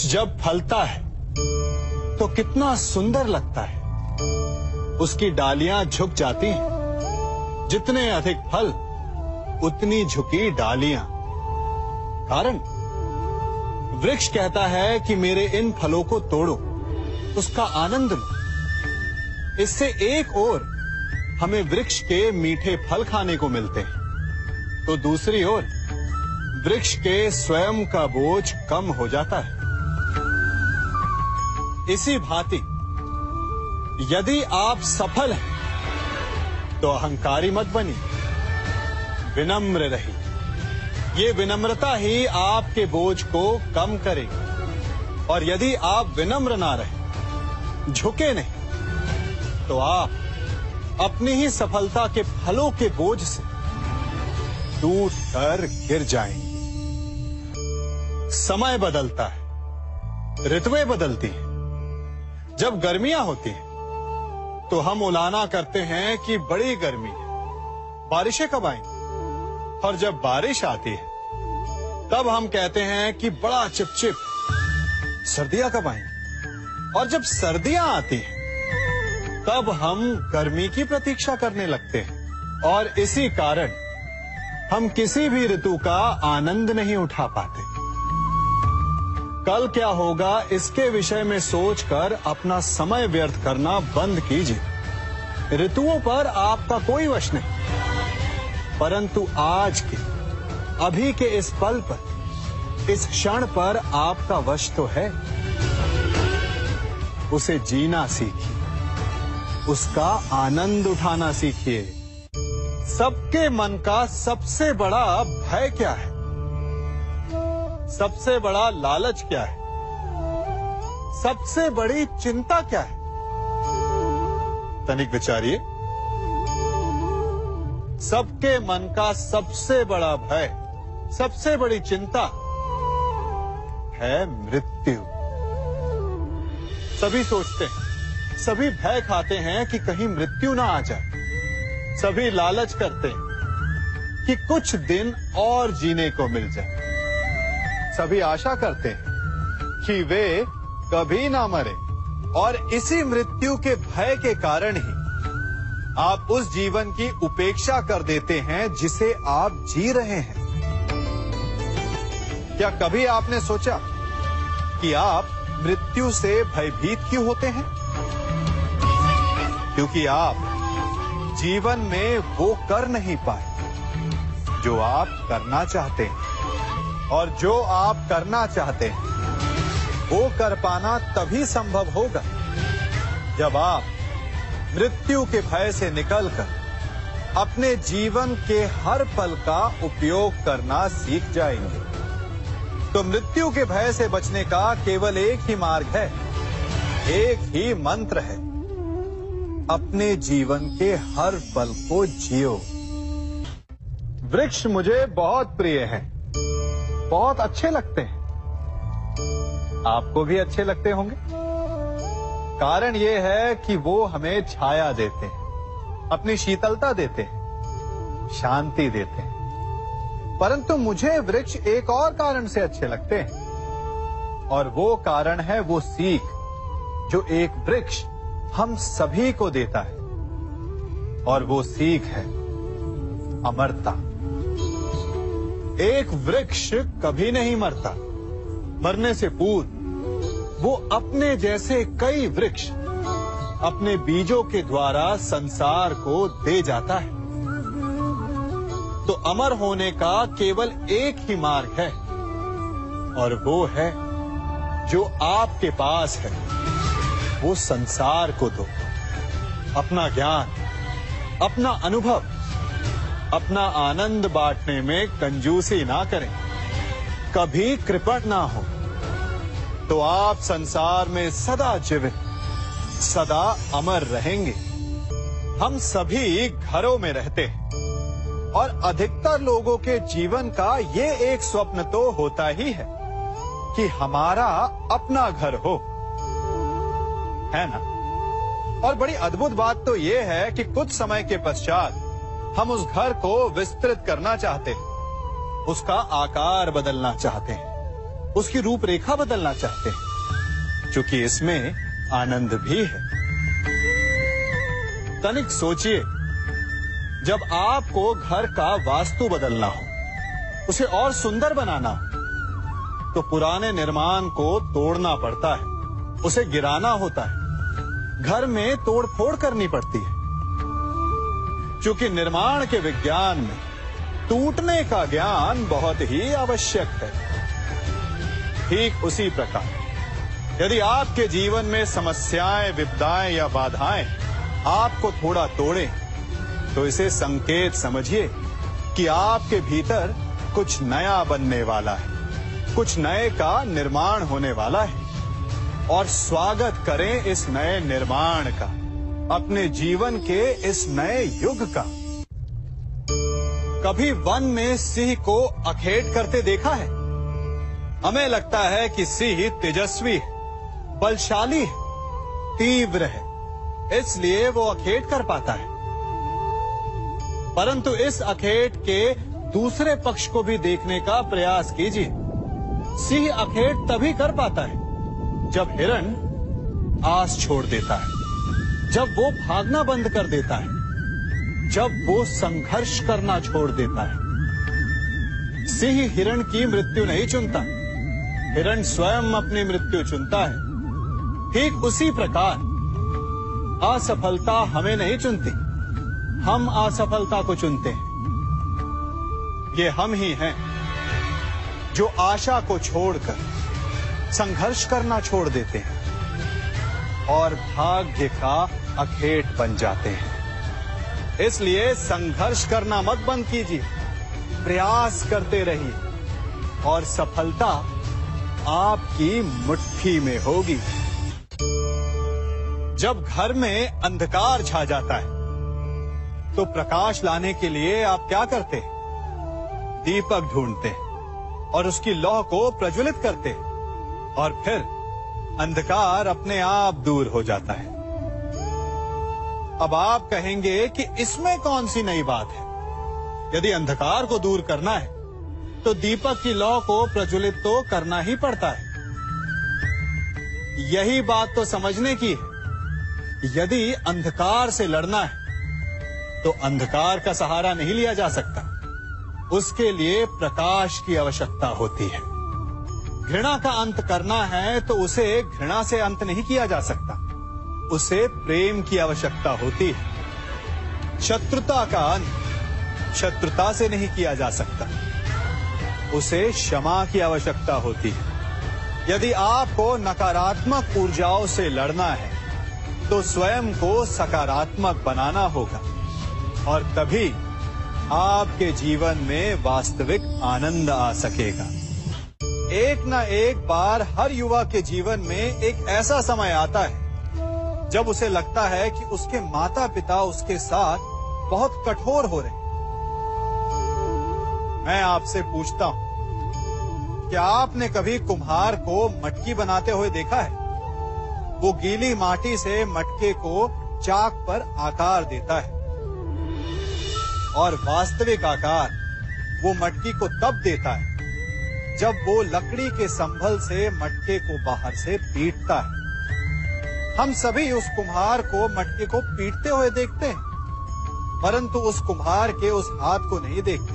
वृक्ष जब फलता है तो कितना सुंदर लगता है। उसकी डालियां झुक जाती हैं। जितने अधिक फल उतनी झुकी डालियां। कारण वृक्ष कहता है कि मेरे इन फलों को तोड़ो, उसका आनंद लो। इससे एक ओर हमें वृक्ष के मीठे फल खाने को मिलते हैं, तो दूसरी ओर वृक्ष के स्वयं का बोझ कम हो जाता है। इसी भांति यदि आप सफल हैं तो अहंकारी मत बनिए, विनम्र रहिए। ये विनम्रता ही आपके बोझ को कम करेगी। और यदि आप विनम्र ना रहे, झुके नहीं, तो आप अपनी ही सफलता के फलों के बोझ से टूट कर गिर जाएंगे। समय बदलता है, ऋतुएं बदलती हैं। जब गर्मियां होती हैं तो हम उलाना करते हैं कि बड़ी गर्मी है, बारिशें कब आएंगी। और जब बारिश आती है तब हम कहते हैं कि बड़ा चिपचिप, सर्दियां कब आएंगी। और जब सर्दियां आती हैं तब हम गर्मी की प्रतीक्षा करने लगते हैं। और इसी कारण हम किसी भी ऋतु का आनंद नहीं उठा पाते। कल क्या होगा इसके विषय में सोचकर अपना समय व्यर्थ करना बंद कीजिए। ऋतुओं पर आपका कोई वश नहीं, परंतु आज के, अभी के इस पल पर, इस क्षण पर आपका वश तो है। उसे जीना सीखिए, उसका आनंद उठाना सीखिए। सबके मन का सबसे बड़ा भय क्या है? सबसे बड़ा लालच क्या है? सबसे बड़ी चिंता क्या है? तनिक विचारिए। सबके मन का सबसे बड़ा भय, सबसे बड़ी चिंता है मृत्यु। सभी सोचते हैं, सभी भय खाते हैं कि कहीं मृत्यु ना आ जाए। सभी लालच करते हैं कि कुछ दिन और जीने को मिल जाए। सभी आशा करते हैं कि वे कभी ना मरे। और इसी मृत्यु के भय के कारण ही आप उस जीवन की उपेक्षा कर देते हैं जिसे आप जी रहे हैं। क्या कभी आपने सोचा कि आप मृत्यु से भयभीत क्यों होते हैं? क्योंकि आप जीवन में वो कर नहीं पाए जो आप करना चाहते हैं। और जो आप करना चाहते हैं वो कर पाना तभी संभव होगा जब आप मृत्यु के भय से निकलकर अपने जीवन के हर पल का उपयोग करना सीख जाएंगे। तो मृत्यु के भय से बचने का केवल एक ही मार्ग है, एक ही मंत्र है। अपने जीवन के हर पल को जियो। वृक्ष मुझे बहुत प्रिय हैं, बहुत अच्छे लगते हैं। आपको भी अच्छे लगते होंगे। कारण ये है कि वो हमें छाया देते हैं, अपनी शीतलता देते हैं, शांति देते हैं। परंतु मुझे वृक्ष एक और कारण से अच्छे लगते हैं, और वो कारण है वो सीख जो एक वृक्ष हम सभी को देता है। और वो सीख है अमरता। एक वृक्ष कभी नहीं मरता। मरने से पूर्व वो अपने जैसे कई वृक्ष अपने बीजों के द्वारा संसार को दे जाता है। तो अमर होने का केवल एक ही मार्ग है, और वो है जो आपके पास है वो संसार को दो। अपना ज्ञान, अपना अनुभव, अपना आनंद बांटने में कंजूसी ना करें, कभी कृपण ना हो, तो आप संसार में सदा जीवित, सदा अमर रहेंगे। हम सभी घरों में रहते हैं, और अधिकतर लोगों के जीवन का ये एक स्वप्न तो होता ही है कि हमारा अपना घर हो, है ना? और बड़ी अद्भुत बात तो ये है कि कुछ समय के पश्चात हम उस घर को विस्तृत करना चाहते हैं, उसका आकार बदलना चाहते हैं, उसकी रूपरेखा बदलना चाहते हैं, क्योंकि इसमें आनंद भी है। तनिक सोचिए, जब आपको घर का वास्तु बदलना हो, उसे और सुंदर बनाना हो, तो पुराने निर्माण को तोड़ना पड़ता है, उसे गिराना होता है, घर में तोड़फोड़ करनी पड़ती है। क्योंकि निर्माण के विज्ञान में टूटने का ज्ञान बहुत ही आवश्यक है। ठीक उसी प्रकार यदि आपके जीवन में समस्याएं, विपदाएं या बाधाएं आपको थोड़ा तोड़ें, तो इसे संकेत समझिए कि आपके भीतर कुछ नया बनने वाला है, कुछ नए का निर्माण होने वाला है। और स्वागत करें इस नए निर्माण का, अपने जीवन के इस नए युग का। कभी वन में सिंह को अखेट करते देखा है? हमें लगता है कि सिंह तेजस्वी है, बलशाली है, तीव्र है, इसलिए वो अखेट कर पाता है। परंतु इस अखेट के दूसरे पक्ष को भी देखने का प्रयास कीजिए। सिंह अखेट तभी कर पाता है जब हिरण आस छोड़ देता है, जब वो भागना बंद कर देता है, जब वो संघर्ष करना छोड़ देता है। सिंह हिरण की मृत्यु नहीं चुनता, हिरण स्वयं अपनी मृत्यु चुनता है। ठीक उसी प्रकार असफलता हमें नहीं चुनती, हम असफलता को चुनते हैं। ये हम ही हैं जो आशा को छोड़कर संघर्ष करना छोड़ देते हैं और भाग्य का अखेट बन जाते हैं। इसलिए संघर्ष करना मत बंद कीजिए, प्रयास करते रहिए और सफलता आपकी मुट्ठी में होगी। जब घर में अंधकार छा जाता है, तो प्रकाश लाने के लिए आप क्या करते हैं? दीपक ढूंढते हैं और उसकी लौ को प्रज्वलित करते हैं, और फिर अंधकार अपने आप दूर हो जाता है। अब आप कहेंगे कि इसमें कौन सी नई बात है? यदि अंधकार को दूर करना है, तो दीपक की लौ को प्रज्वलित तो करना ही पड़ता है। यही बात तो समझने की है। यदि अंधकार से लड़ना है, तो अंधकार का सहारा नहीं लिया जा सकता, उसके लिए प्रकाश की आवश्यकता होती है। घृणा का अंत करना है तो उसे घृणा से अंत नहीं किया जा सकता, उसे प्रेम की आवश्यकता होती है। शत्रुता का अंत शत्रुता से नहीं किया जा सकता, उसे क्षमा की आवश्यकता होती है। यदि आपको नकारात्मक ऊर्जाओं से लड़ना है, तो स्वयं को सकारात्मक बनाना होगा, और तभी आपके जीवन में वास्तविक आनंद आ सकेगा। एक न एक बार हर युवा के जीवन में एक ऐसा समय आता है जब उसे लगता है कि उसके माता पिता उसके साथ बहुत कठोर हो रहे हैं। मैं आपसे पूछता हूं, क्या आपने कभी कुम्हार को मटकी बनाते हुए देखा है? वो गीली माटी से मटके को चाक पर आकार देता है, और वास्तविक आकार वो मटकी को तब देता है जब वो लकड़ी के संभल से मटके को बाहर से पीटता है। हम सभी उस कुम्हार को मटके को पीटते हुए देखते हैं, परंतु उस कुम्हार के उस हाथ को नहीं देखते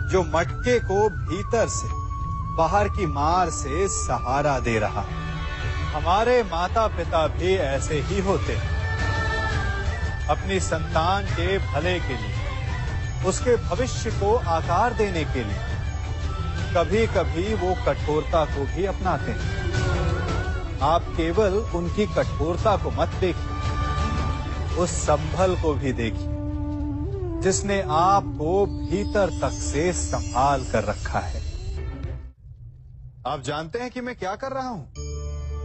जो मटके को भीतर से बाहर की मार से सहारा दे रहा है। हमारे माता पिता भी ऐसे ही होते हैं। अपनी संतान के भले के लिए, उसके भविष्य को आकार देने के लिए कभी कभी वो कठोरता को भी अपनाते हैं। आप केवल उनकी कठोरता को मत देखिए, उस संभल को भी देखिए जिसने आपको भीतर तक से संभाल कर रखा है। आप जानते हैं कि मैं क्या कर रहा हूं?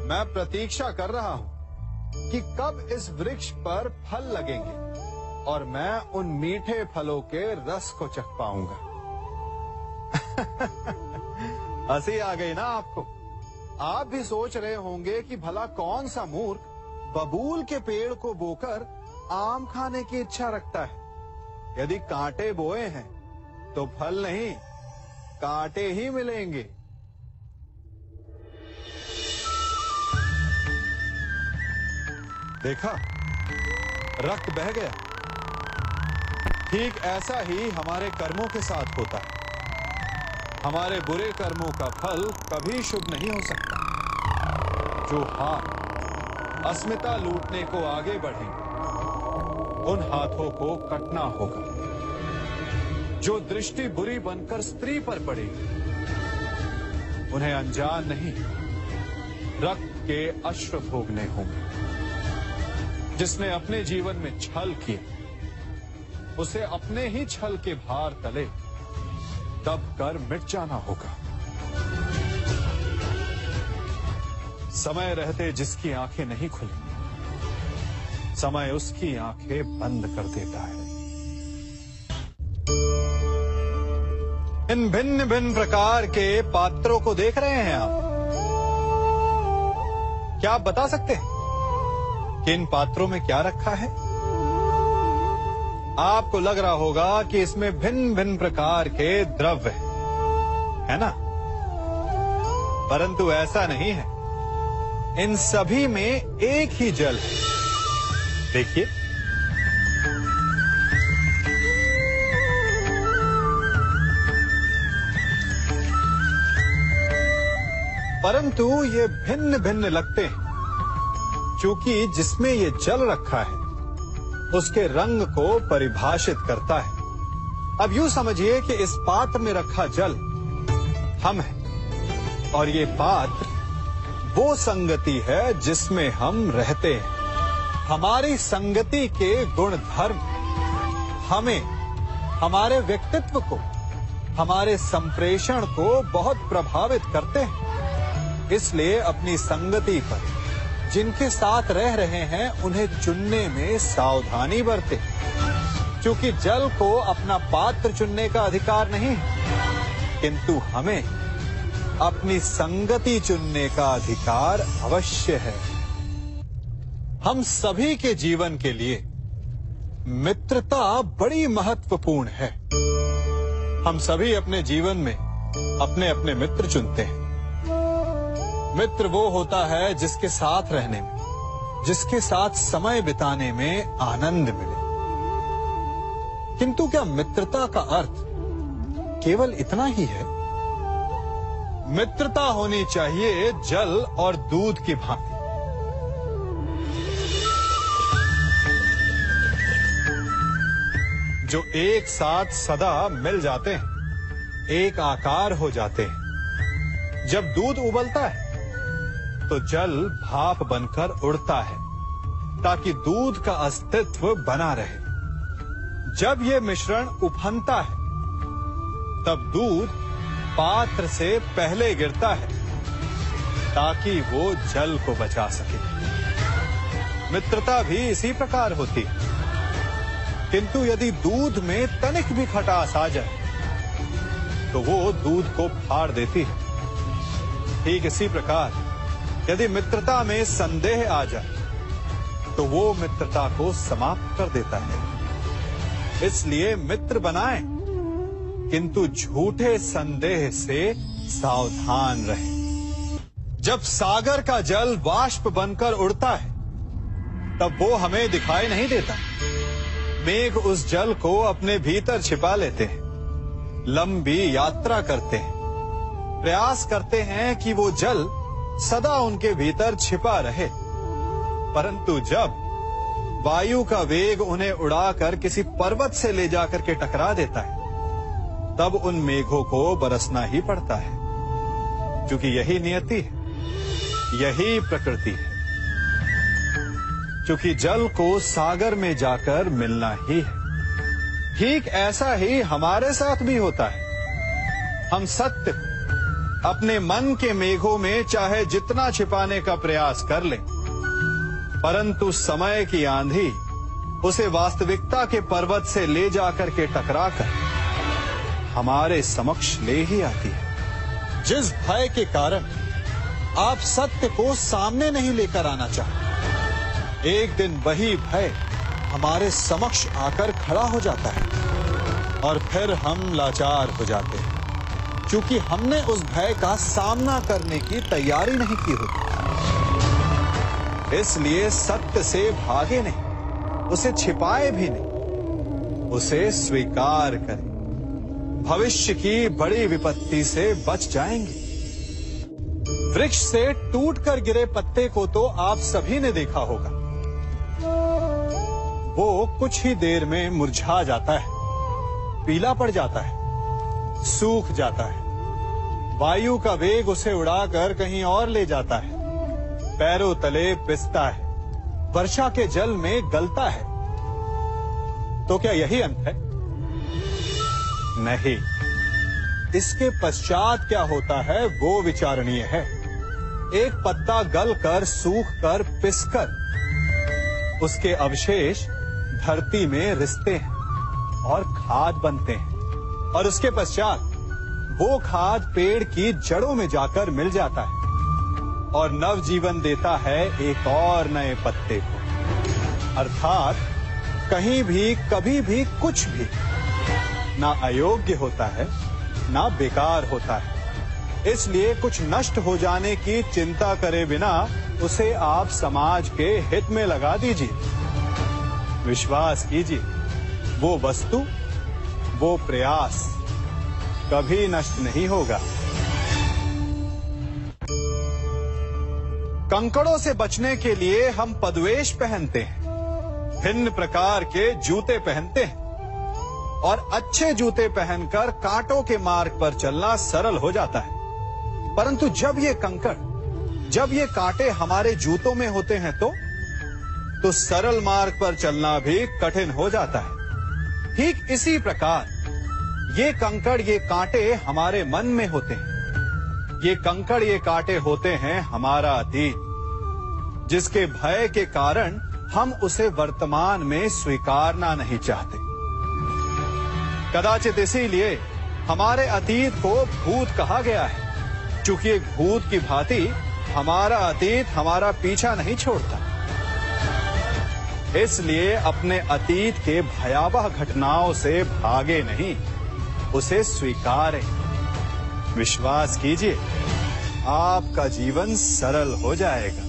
मैं प्रतीक्षा कर रहा हूं कि कब इस वृक्ष पर फल लगेंगे और मैं उन मीठे फलों के रस को चख पाऊंगा। हंसी आ गई ना आपको? आप भी सोच रहे होंगे कि भला कौन सा मूर्ख बबूल के पेड़ को बोकर आम खाने की इच्छा रखता है। यदि कांटे बोए हैं तो फल नहीं, कांटे ही मिलेंगे। देखा, रक्त बह गया। ठीक ऐसा ही हमारे कर्मों के साथ होता है। हमारे बुरे कर्मों का फल कभी शुभ नहीं हो सकता। जो हाथ अस्मिता लूटने को आगे बढ़े, उन हाथों को कटना होगा। जो दृष्टि बुरी बनकर स्त्री पर पड़े, उन्हें अनजान नहीं रक्त के अश्रु भोगने होंगे। जिसने अपने जीवन में छल किया, उसे अपने ही छल के भार तले दब कर मिट जाना होगा। समय रहते जिसकी आंखें नहीं खुली, समय उसकी आंखें बंद कर देता है। इन भिन्न भिन्न प्रकार के पात्रों को देख रहे हैं आप। क्या आप बता सकते हैं कि इन पात्रों में क्या रखा है? आपको लग रहा होगा कि इसमें भिन्न भिन्न प्रकार के द्रव्य है ना? परंतु ऐसा नहीं है। इन सभी में एक ही जल है। देखिए, परंतु ये भिन्न भिन्न लगते हैं, क्योंकि जिसमें ये जल रखा है उसके रंग को परिभाषित करता है। अब यूं समझिए कि इस पात्र में रखा जल हम हैं, और ये पात्र वो संगति है जिसमें हम रहते हैं। हमारी संगति के गुण धर्म हमें, हमारे व्यक्तित्व को, हमारे संप्रेषण को बहुत प्रभावित करते हैं। इसलिए अपनी संगति पर जिनके साथ रह रहे हैं उन्हें चुनने में सावधानी बरतें, क्योंकि जल को अपना पात्र चुनने का अधिकार नहीं है, किंतु हमें अपनी संगति चुनने का अधिकार अवश्य है। हम सभी के जीवन के लिए मित्रता बड़ी महत्वपूर्ण है। हम सभी अपने जीवन में अपने अपने मित्र चुनते हैं। मित्र वो होता है जिसके साथ रहने में, जिसके साथ समय बिताने में आनंद मिले। किंतु क्या मित्रता का अर्थ केवल इतना ही है? मित्रता होनी चाहिए जल और दूध की भांति। जो एक साथ सदा मिल जाते हैं, एक आकार हो जाते हैं। जब दूध उबलता है तो जल भाप बनकर उड़ता है, ताकि दूध का अस्तित्व बना रहे। जब यह मिश्रण उफनता है, तब दूध पात्र से पहले गिरता है, ताकि वो जल को बचा सके। मित्रता भी इसी प्रकार होती है। किंतु यदि दूध में तनिक भी खटास आ जाए, तो वो दूध को फाड़ देती है। ठीक इसी प्रकार यदि मित्रता में संदेह आ जाए, तो वो मित्रता को समाप्त कर देता है। इसलिए मित्र बनाएं, किंतु झूठे संदेह से सावधान रहें। जब सागर का जल वाष्प बनकर उड़ता है, तब वो हमें दिखाई नहीं देता। मेघ उस जल को अपने भीतर छिपा लेते हैं, लंबी यात्रा करते हैं, प्रयास करते हैं कि वो जल सदा उनके भीतर छिपा रहे। परंतु जब वायु का वेग उन्हें उड़ाकर किसी पर्वत से ले जाकर के टकरा देता है, तब उन मेघों को बरसना ही पड़ता है, क्योंकि यही नियति है, यही प्रकृति है। क्योंकि जल को सागर में जाकर मिलना ही है। ठीक ऐसा ही हमारे साथ भी होता है। हम सत्य अपने मन के मेघों में चाहे जितना छिपाने का प्रयास कर लें, परंतु समय की आंधी उसे वास्तविकता के पर्वत से ले जाकर के टकराकर हमारे समक्ष ले ही आती है। जिस भय के कारण आप सत्य को सामने नहीं लेकर आना चाहते, एक दिन वही भय हमारे समक्ष आकर खड़ा हो जाता है, और फिर हम लाचार हो जाते हैं, क्योंकि हमने उस भय का सामना करने की तैयारी नहीं की होती। इसलिए सत्य से भागे नहीं, उसे छिपाए भी नहीं, उसे स्वीकार करें। भविष्य की बड़ी विपत्ति से बच जाएंगे। वृक्ष से टूटकर गिरे पत्ते को तो आप सभी ने देखा होगा। वो कुछ ही देर में मुरझा जाता है, पीला पड़ जाता है, सूख जाता है। वायु का वेग उसे उड़ाकर कहीं और ले जाता है, पैरों तले पिसता है, वर्षा के जल में गलता है। तो क्या यही अंत है? नहीं। इसके पश्चात क्या होता है वो विचारणीय है। एक पत्ता गलकर, सूखकर, पिसकर उसके अवशेष धरती में रिसते हैं और खाद बनते हैं, और उसके पश्चात वो खाद पेड़ की जड़ों में जाकर मिल जाता है और नवजीवन देता है एक और नए पत्ते को। अर्थात कहीं भी, कभी भी, कुछ भी ना अयोग्य होता है, ना बेकार होता है। इसलिए कुछ नष्ट हो जाने की चिंता करे बिना उसे आप समाज के हित में लगा दीजिए। विश्वास कीजिए, वो वस्तु, वो प्रयास कभी नष्ट नहीं होगा। कंकड़ों से बचने के लिए हम पदवेश पहनते हैं, भिन्न प्रकार के जूते पहनते हैं, और अच्छे जूते पहनकर कांटों के मार्ग पर चलना सरल हो जाता है। परंतु जब ये कंकड़, जब ये कांटे हमारे जूतों में होते हैं तो सरल मार्ग पर चलना भी कठिन हो जाता है। ठीक इसी प्रकार ये कंकड़, ये कांटे हमारे मन में होते हैं। ये कंकड़, ये कांटे होते हैं हमारा अतीत, जिसके भय के कारण हम उसे वर्तमान में स्वीकारना नहीं चाहते। कदाचित इसीलिए हमारे अतीत को भूत कहा गया है, क्योंकि एक भूत की भांति हमारा अतीत हमारा पीछा नहीं छोड़ता। इसलिए अपने अतीत के भयावह घटनाओं से भागे नहीं, उसे स्वीकारें। विश्वास कीजिए, आपका जीवन सरल हो जाएगा।